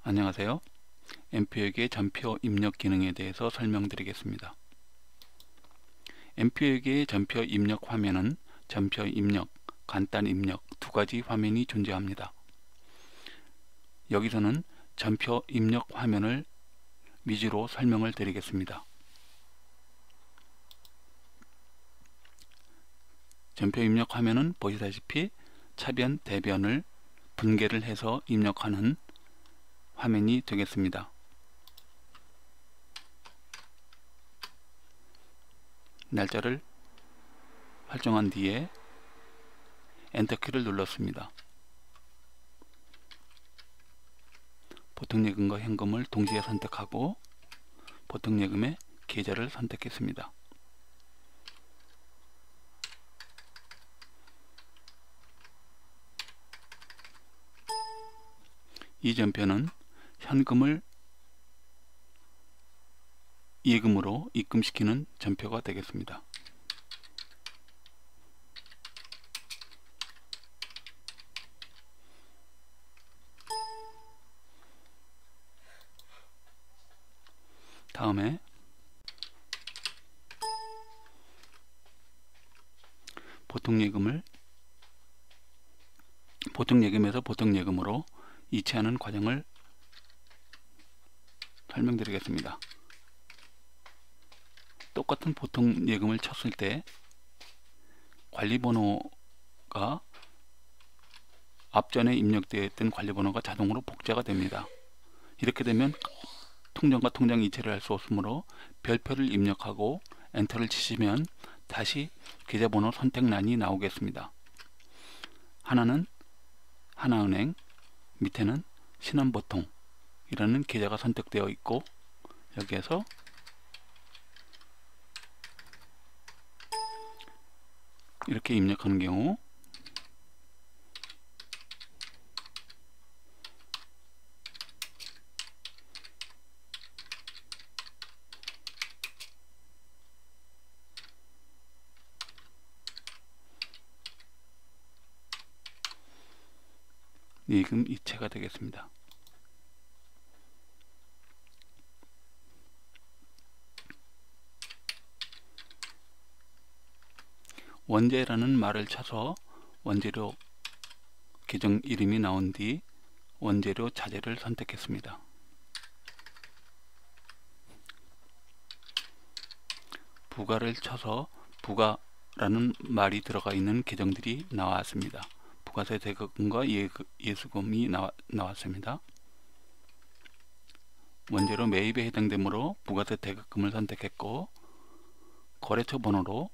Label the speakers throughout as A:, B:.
A: 안녕하세요. 엠표에게 전표 입력 기능에 대해서 설명드리겠습니다. 엠표에게 전표 입력 화면은 전표 입력, 간단 입력 두 가지 화면이 존재합니다. 여기서는 전표 입력 화면을 위주로 설명을 드리겠습니다. 전표 입력 화면은 보시다시피 차변, 대변을 분개를 해서 입력하는 화면이 되겠습니다. 날짜를 설정한 뒤에 엔터키를 눌렀습니다. 보통예금과 현금을 동시에 선택하고 보통예금의 계좌를 선택했습니다. 이 전표는 현금을 예금으로 입금시키는 전표가 되겠습니다. 다음에 보통예금에서 보통예금으로 이체하는 과정을 설명드리겠습니다. 똑같은 보통예금을 쳤을 때 관리번호가 앞전에 입력되어 있던 관리번호가 자동으로 복제가 됩니다. 이렇게 되면 통장과 통장 이체를 할 수 없으므로 별표를 입력하고 엔터를 치시면 다시 계좌번호 선택란이 나오겠습니다. 하나는 하나은행, 밑에는 신한보통이라는 계좌가 선택되어 있고 여기에서 이렇게 입력하는 경우 예금 이체가 되겠습니다. 원재라는 말을 쳐서 원재료 계정 이름이 나온 뒤 원재료 자재를 선택했습니다. 부가를 쳐서 부가라는 말이 들어가 있는 계정들이 나왔습니다. 부가세 대금과 예수금이 나왔습니다. 원재료 매입에 해당되므로 부가세 대금을 선택했고 거래처 번호로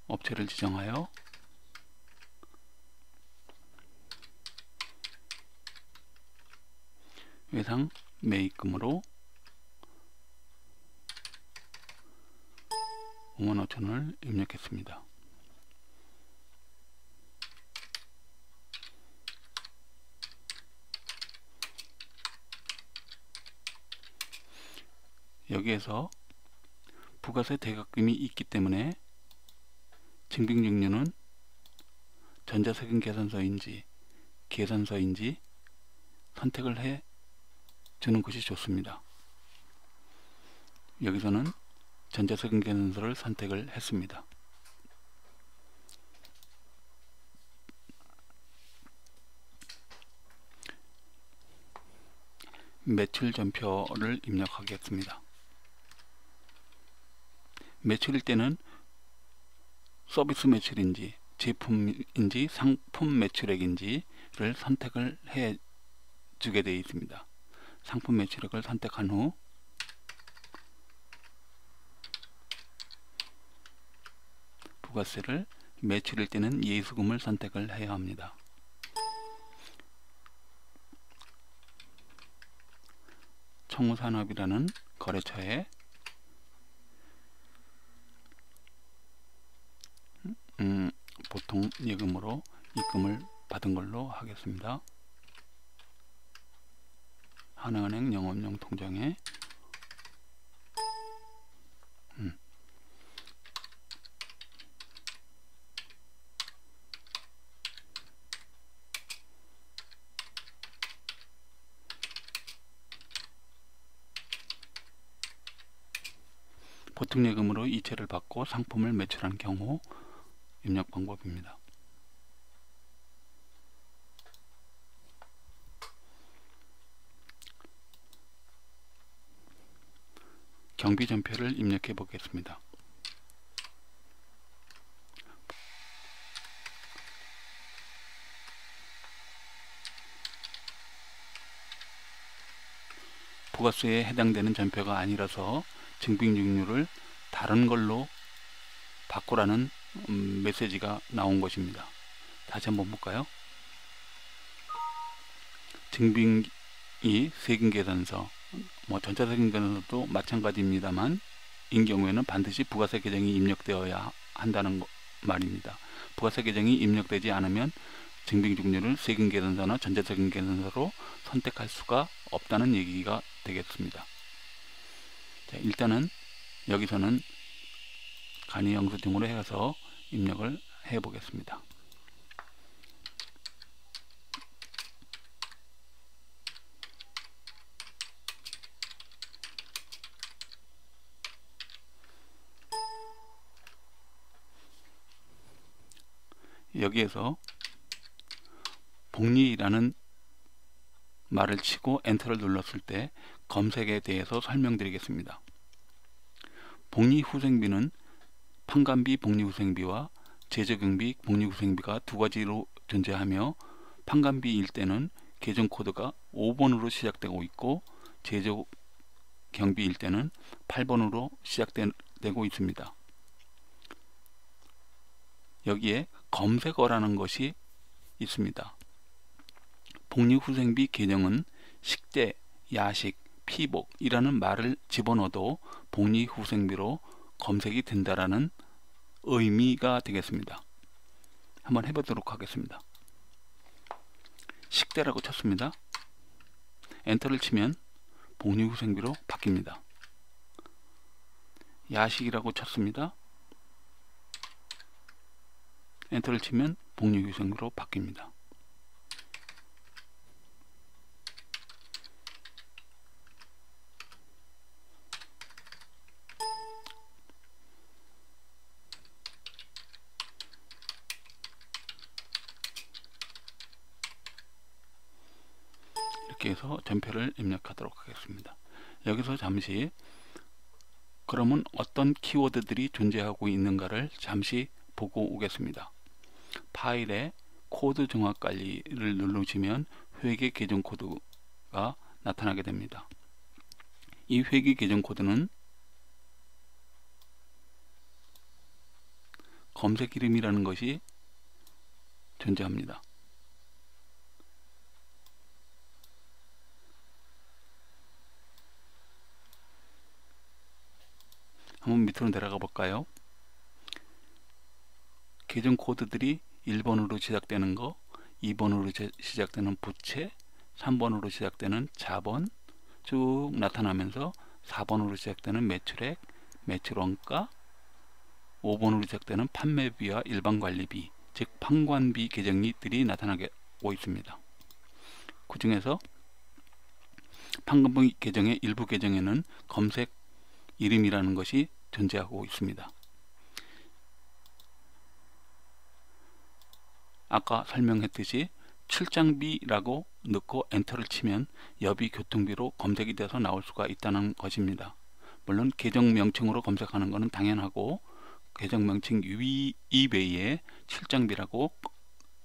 A: 업체를 지정하여 외상 매입금으로 55,000원을 입력했습니다. 여기에서 부가세 대각금이 있기 때문에 증빙증료는 전자세금 계산서인지 계산서인지 선택을 해 주는 것이 좋습니다. 여기서는 전자세금 계산서를 선택을 했습니다. 매출 전표를 입력하겠습니다. 매출일 때는 서비스 매출인지 제품인지 상품 매출액인지를 선택을 해 주게 되어 있습니다. 상품 매출액을 선택한 후 부가세를 매출일 때는 예수금을 선택을 해야 합니다. 청우산업이라는 거래처에 보통 예금으로 입금을 받은 걸로 하겠습니다. 하나은행 영업용 통장에 보통 예금으로 이체를 받고 상품을 매출한 경우 입력 방법입니다. 경비전표를 입력해 보겠습니다. 부가세에 해당되는 전표가 아니라서 증빙증류를 다른 걸로 바꾸라는 메시지가 나온 것입니다. 다시 한번 볼까요? 증빙이 세금계산서, 전자세금계산서도 마찬가지입니다만 인 경우에는 반드시 부가세 계정이 입력되어야 한다는 말입니다. 부가세 계정이 입력되지 않으면 증빙증류를 세금계산서나 전자세금계산서로 선택할 수가 없다는 얘기가 되겠습니다. 자, 일단은 여기서는 간이 영수증으로 해서 입력을 해 보겠습니다. 여기에서 복리라는 말을 치고 엔터를 눌렀을 때 검색에 대해서 설명드리겠습니다. 복리후생비는 판관비 복리후생비와 제조경비 복리후생비가 두 가지로 존재하며 판관비일 때는 계정코드가 5번으로 시작되고 있고 제조경비일 때는 8번으로 시작되고 있습니다. 여기에 검색어라는 것이 있습니다. 복리후생비 계정은 식대, 야식, 피복이라는 말을 집어넣어도 복리후생비로 검색이 된다라는 의미가 되겠습니다. 한번 해보도록 하겠습니다. 식대라고 쳤습니다. 엔터를 치면 복리후생비로 바뀝니다. 야식이라고 쳤습니다. 엔터를 치면 복리후생비로 바뀝니다. 이렇게 해서 전표를 입력하도록 하겠습니다. 여기서 잠시 그러면 어떤 키워드들이 존재하고 있는가를 잠시 보고 오겠습니다. 파일에 코드 정확 관리를 누르시면 회계 계정 코드가 나타나게 됩니다. 이 회계 계정 코드는 검색 이름이라는 것이 존재합니다. 한번 밑으로 내려가 볼까요? 계정 코드들이 1번으로 시작되는 거, 2번으로 시작되는 부채, 3번으로 시작되는 자본 쭉 나타나면서 4번으로 시작되는 매출액, 매출원가, 5번으로 시작되는 판매비와 일반관리비, 즉 판관비 계정들이 나타나고 있습니다. 그 중에서 판관비 계정의 일부 계정에는 검색 이름이라는 것이 존재하고 있습니다. 아까 설명했듯이 출장비라고 넣고 엔터를 치면 여비 교통비로 검색이 돼서 나올 수가 있다는 것입니다. 물론 계정 명칭으로 검색하는 것은 당연하고 계정 명칭 이외에 출장비라고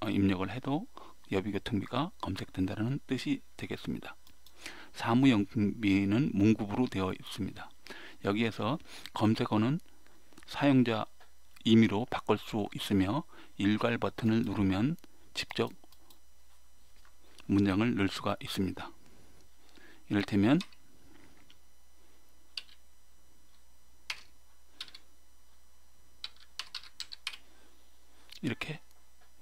A: 입력을 해도 여비 교통비가 검색된다는 뜻이 되겠습니다. 사무용품비는 문구부로 되어 있습니다. 여기에서 검색어는 사용자 임의로 바꿀 수 있으며 일괄 버튼을 누르면 직접 문장을 넣을 수가 있습니다. 이를테면 이렇게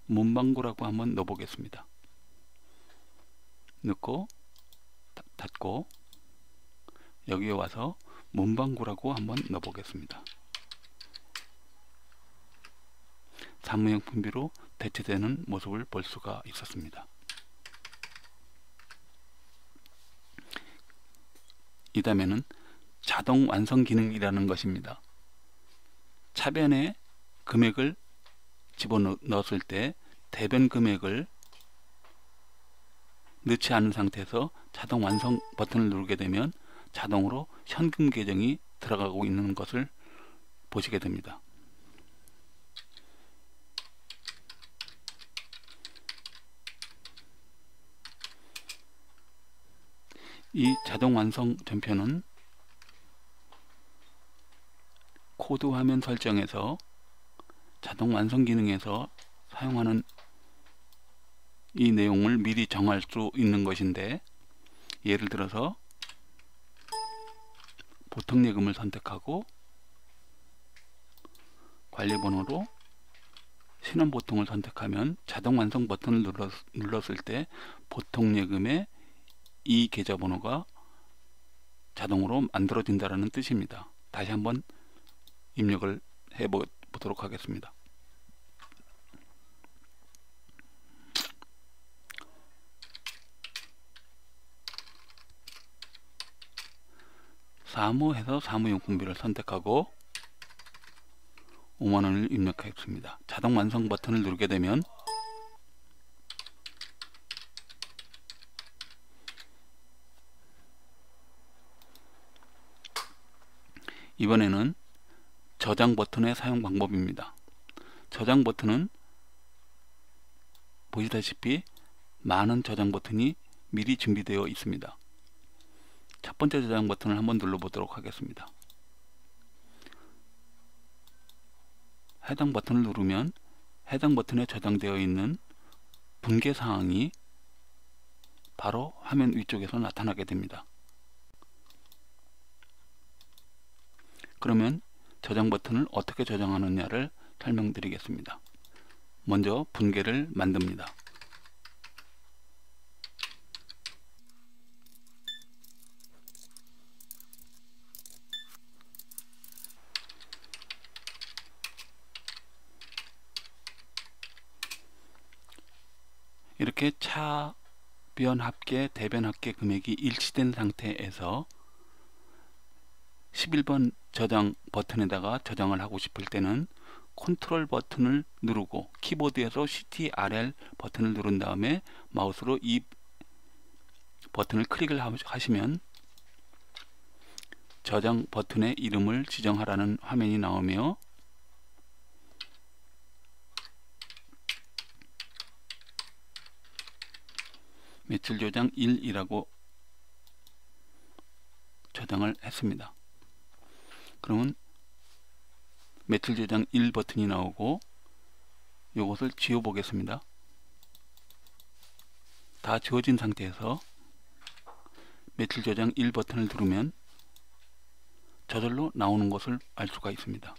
A: 문방구라고 한번 넣어보겠습니다. 넣고 닫고 여기에 와서 문방구라고 한번 넣어보겠습니다. 사무용품비로 대체되는 모습을 볼 수가 있었습니다. 이 다음에는 자동 완성 기능이라는 것입니다. 차변에 금액을 집어넣었을 때 대변 금액을 넣지 않은 상태에서 자동 완성 버튼을 누르게 되면 자동으로 현금 계정이 들어가고 있는 것을 보시게 됩니다. 이 자동 완성 전표는 코드 화면 설정에서 자동 완성 기능에서 사용하는 이 내용을 미리 정할 수 있는 것인데, 예를 들어서 보통 예금을 선택하고 관리번호로 신원보통을 선택하면 자동 완성 버튼을 눌렀을 때 보통 예금의 이 계좌번호가 자동으로 만들어진다는 뜻입니다. 다시 한번 입력을 해 보도록 하겠습니다. 사무해서 사무용품비를 선택하고 5만원을 입력하겠습니다. 자동 완성 버튼을 누르게 되면 이번에는 저장 버튼의 사용 방법입니다. 저장 버튼은 보시다시피 많은 저장 버튼이 미리 준비되어 있습니다. 첫 번째 저장 버튼을 한번 눌러보도록 하겠습니다. 해당 버튼을 누르면 해당 버튼에 저장되어 있는 분계 사항이 바로 화면 위쪽에서 나타나게 됩니다. 그러면 저장 버튼을 어떻게 저장하느냐를 설명드리겠습니다. 먼저 분계를 만듭니다. 이렇게 차변 합계, 대변 합계 금액이 일치된 상태에서 11번 저장 버튼에다가 저장을 하고 싶을 때는 컨트롤 버튼을 누르고 키보드에서 CTRL 버튼을 누른 다음에 마우스로 이 버튼을 클릭을 하시면 저장 버튼의 이름을 지정하라는 화면이 나오며 매출 저장 1이라고 저장을 했습니다. 그러면 매출 저장 1 버튼이 나오고 이것을 지워 보겠습니다. 다 지워진 상태에서 매출 저장 1 버튼을 누르면 저절로 나오는 것을 알 수가 있습니다.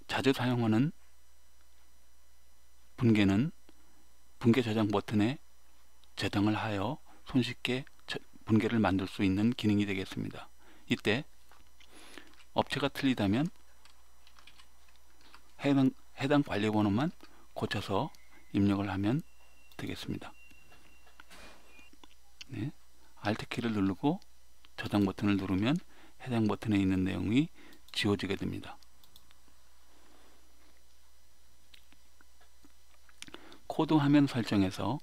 A: 자주 사용하는 분계는 분계 저장 버튼에 저장을 하여 손쉽게 분계를 만들 수 있는 기능이 되겠습니다. 이때 업체가 틀리다면 해당 관리번호만 고쳐서 입력을 하면 되겠습니다. 네, Alt키를 누르고 저장 버튼을 누르면 해당 버튼에 있는 내용이 지워지게 됩니다. 코드 화면 설정에서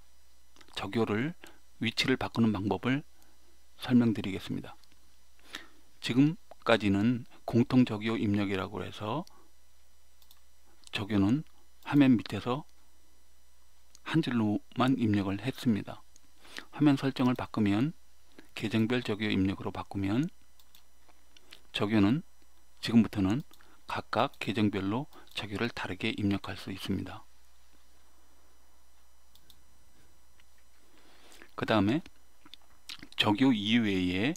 A: 적요를 위치를 바꾸는 방법을 설명드리겠습니다. 지금까지는 공통 적요 입력이라고 해서 적요는 화면 밑에서 한 줄로만 입력을 했습니다. 화면 설정을 바꾸면 계정별 적요 입력으로 바꾸면 적요는 지금부터는 각각 계정별로 적요를 다르게 입력할 수 있습니다. 그 다음에 적요 이외에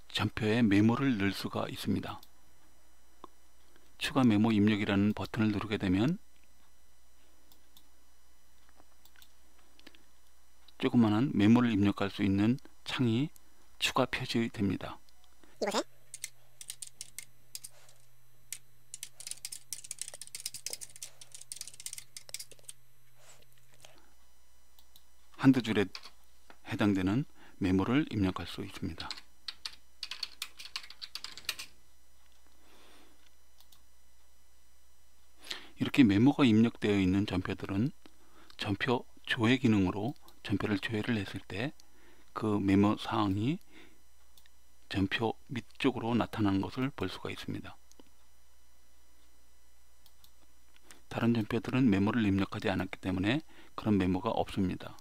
A: 전표에 메모를 넣을 수가 있습니다. 추가 메모 입력이라는 버튼을 누르게 되면 조그마한 메모를 입력할 수 있는 창이 추가 표시됩니다.
B: 이곳에
A: 한두 줄에 해당되는 메모를 입력할 수 있습니다. 이렇게 메모가 입력되어 있는 전표들은 전표 조회 기능으로 전표를 조회를 했을 때 그 메모 사항이 전표 밑쪽으로 나타나는 것을 볼 수가 있습니다. 다른 전표들은 메모를 입력하지 않았기 때문에 그런 메모가 없습니다.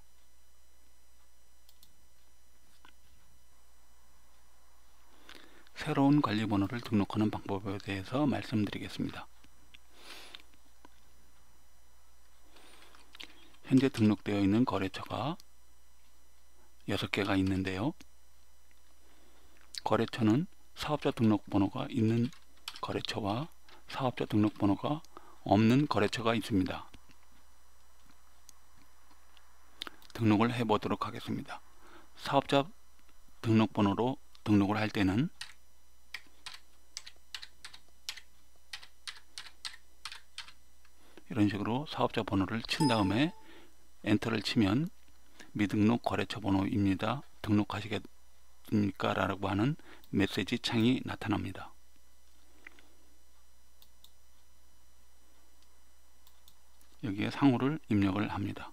A: 새로운 관리번호를 등록하는 방법에 대해서 말씀드리겠습니다. 현재 등록되어 있는 거래처가 6개가 있는데요. 거래처는 사업자 등록번호가 있는 거래처와 사업자 등록번호가 없는 거래처가 있습니다. 등록을 해 보도록 하겠습니다. 사업자 등록번호로 등록을 할 때는 이런 식으로 사업자 번호를 친 다음에 엔터를 치면 미등록 거래처 번호입니다. 등록하시겠습니까? 라고 하는 메시지 창이 나타납니다. 여기에 상호를 입력을 합니다.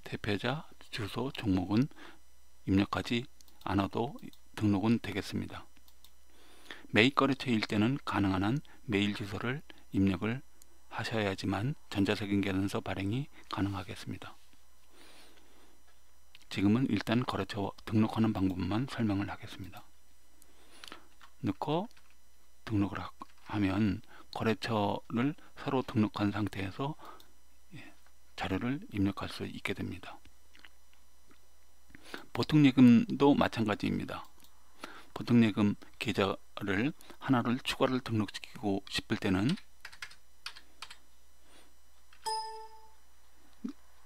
A: 대표자, 주소, 종목은 입력하지 않아도 등록은 되겠습니다. 매입 거래처일 때는 가능한 한 메일 주소를 입력을 하셔야지만 전자석인계증서 발행이 가능하겠습니다. 지금은 일단 거래처 등록하는 방법만 설명을 하겠습니다. 넣고 등록을 하면 거래처를 새로 등록한 상태에서 자료를 입력할 수 있게 됩니다. 보통예금도 마찬가지입니다. 보통예금 계좌를 하나를 추가를 등록시키고 싶을 때는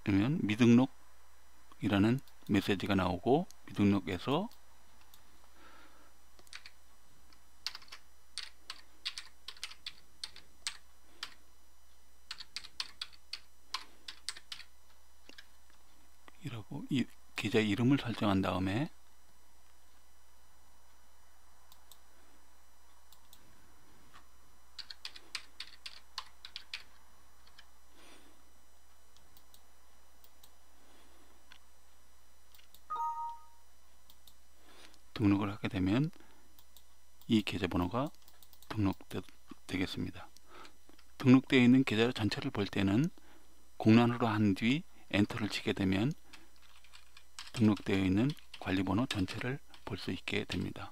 A: 그러면 미등록이라는 메시지가 나오고 미등록에서 이라고 이 계좌 이름을 설정한 다음에 등록을 하게 되면 이 계좌번호가 등록되겠습니다. 등록되어 있는 계좌 전체를 볼 때는 공란으로 한 뒤 엔터를 치게 되면 등록되어 있는 관리번호 전체를 볼 수 있게 됩니다.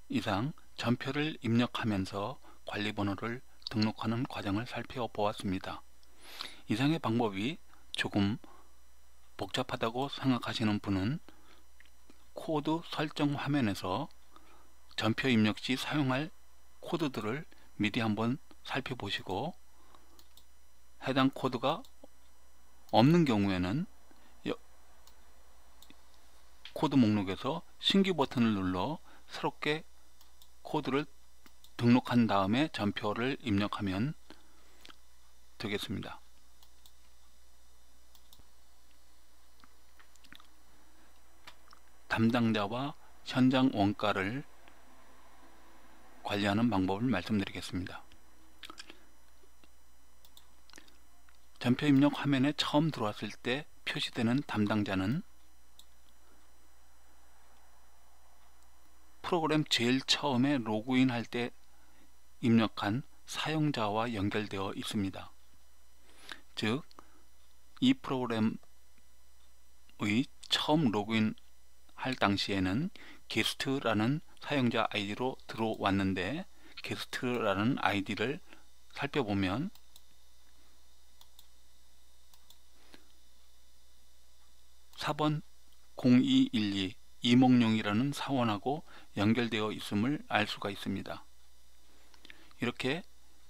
A: 이상 전표를 입력하면서 관리번호를 등록하는 과정을 살펴보았습니다. 이상의 방법이 조금 복잡하다고 생각하시는 분은 코드 설정 화면에서 전표 입력 시 사용할 코드들을 미리 한번 살펴보시고 해당 코드가 없는 경우에는 코드 목록에서 신규 버튼을 눌러 새롭게 코드를 등록한 다음에 전표를 입력하면 되겠습니다. 담당자와 현장 원가를 관리하는 방법을 말씀드리겠습니다. 전표 입력 화면에 처음 들어왔을 때 표시되는 담당자는 프로그램 제일 처음에 로그인 할 때 입력한 사용자와 연결되어 있습니다. 즉, 이 프로그램의 처음 로그인 할 당시에는 게스트라는 사용자 아이디로 들어왔는데 게스트라는 아이디를 살펴보면 4번 0212 이몽룡이라는 사원하고 연결되어 있음을 알 수가 있습니다. 이렇게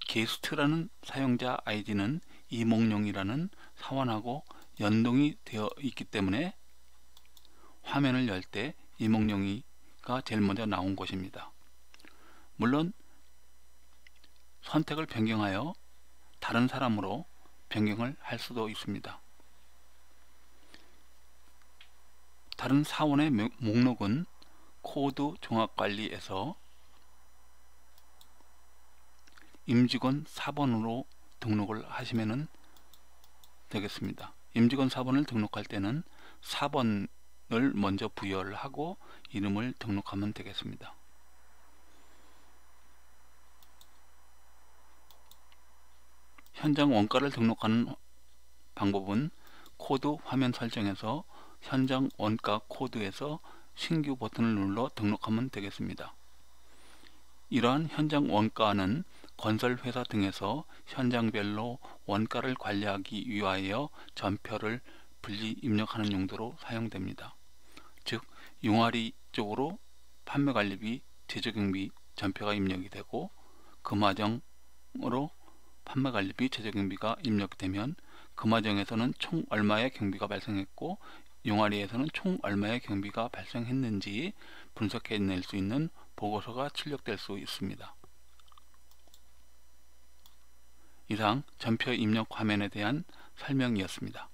A: 게스트라는 사용자 아이디는 이몽룡이라는 사원하고 연동이 되어 있기 때문에 화면을 열 때 이목영이가 제일 먼저 나온 것입니다. 물론 선택을 변경하여 다른 사람으로 변경을 할 수도 있습니다. 다른 사원의 목록은 코드 종합관리에서 임직원 4번으로 등록을 하시면 되겠습니다. 임직원 4번을 등록할 때는 4번을 먼저 부여를 하고 이름을 등록하면 되겠습니다. 현장 원가를 등록하는 방법은 코드 화면 설정에서 현장 원가 코드에서 신규 버튼을 눌러 등록하면 되겠습니다. 이러한 현장 원가는 건설회사 등에서 현장별로 원가를 관리하기 위하여 전표를 분리 입력하는 용도로 사용됩니다. 즉 용화리 쪽으로 판매관리비, 제조경비 전표가 입력이 되고 금화정으로 판매관리비, 제조경비가 입력되면 금화정에서는 총 얼마의 경비가 발생했고 용화리에서는 총 얼마의 경비가 발생했는지 분석해낼 수 있는 보고서가 출력될 수 있습니다. 이상 전표 입력 화면에 대한 설명이었습니다.